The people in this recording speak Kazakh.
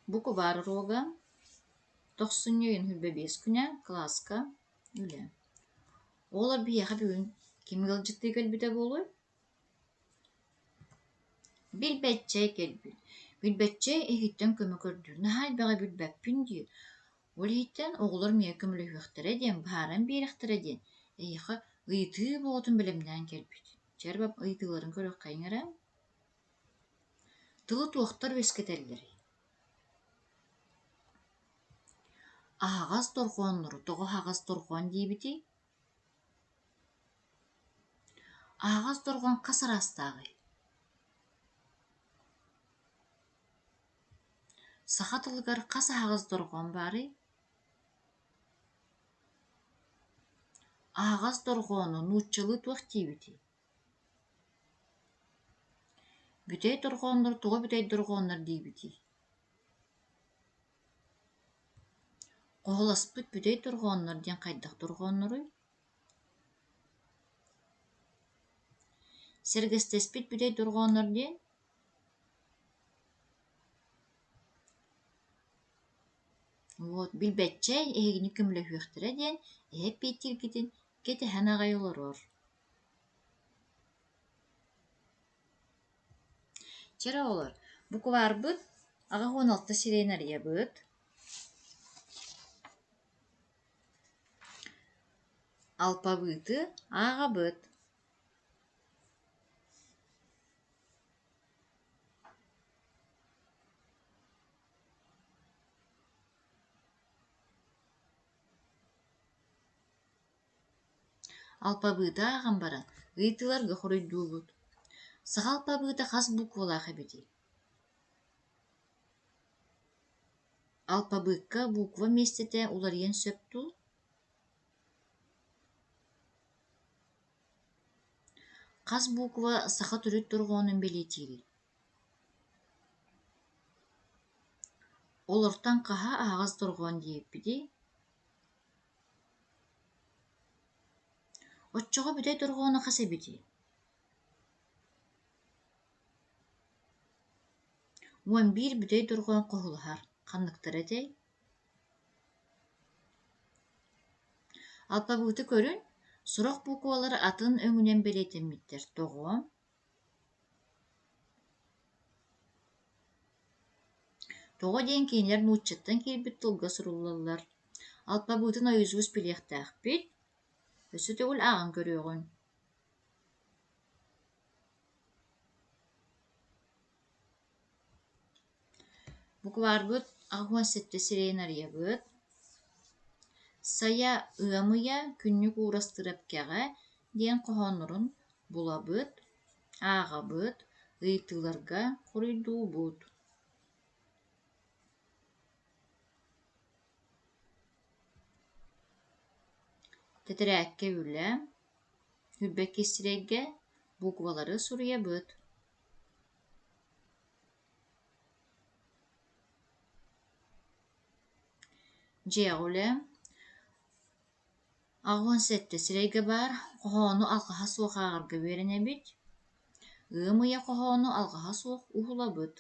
Буку бар рога. Тохсуньойын хүлбе 5 күнә класска үле. Олар бияха бүгін кемгіл жытты кәлбіте болуй? Билбәтчәй кәлбіт. Билбәтчәй егіттен көмі көрді. Нахай бәға билбәппін дейі. Ол егіттен оғылар мия көмілі хүқтірі ден, барын беріқтірі ден. Ейіқі ұйты болытын білімден кәлбіт. Чәрбап ұйтыларын көрі қайыңыра. Тылы туақтар вескетелдері. Ағаз торғуан нұры, тоғы ағаз торғуан дейбіті. Ағаз торғуан қасыр астағы. Сақатылығар қасы ағаз торғуан бары. Ағаз торғуаны нұтчылы туақ дейбіті. Бүтей торғуанлар, тоғы бүтей торғуанлар дейбіті. Qoğulaspıt bütey turğanlar diyen qaydaq turğanları. Sergestespit bütey turğanlar diyen. Вот, bilbetçey ehegini kümle hüyüktire diyen. Hep betil gidin. Gete hana gayolurur. Çera olur. Bu kuvar bıt. Ağa 16 sirenariya bıt. Alpabıtı ağa bıt. Alpabıtı ağam baran. Gıytılar gıxırıydı bıt. Sığa alpabıtı қас буквалағы бети. Alpabıtка буква местете улар ен сөпту. Қас буква саха түрүт турғанын белетири. Олортан қаха ағаз турган дейіппіди. Отчоға бүтей турғаны қас эбити. 11 бүтей турган қоғылығар. Қаннықтыр әтей. Алпабыты көрін, сұрақ буквалары атын өңінен белетеммиттер. Тоғы. Тоғы дейін кейінлер нұтчыттан келбіт тұлға сұрулалар. Алпабытын айызуыз білеқті ақпет. Өсі төгіл ағын көріғын. Буквар бұд ағуан сетті сирейн ария бұд. Сая ұямыя күннік урастырап кәға ден қоғанырын бұла бұд, аға бұд, ұйтыларға құрыйду бұд. Тетірәкке үлі, хүлбәк кестірәгге буквалары сұрыя бұд. Жеғілі, ағуан сәтті сірәйге бар, қоғаны алғаға соқ ағырғы беріне бүд. Ұмыя қоғаны алғаға соқ ұғыла бұд.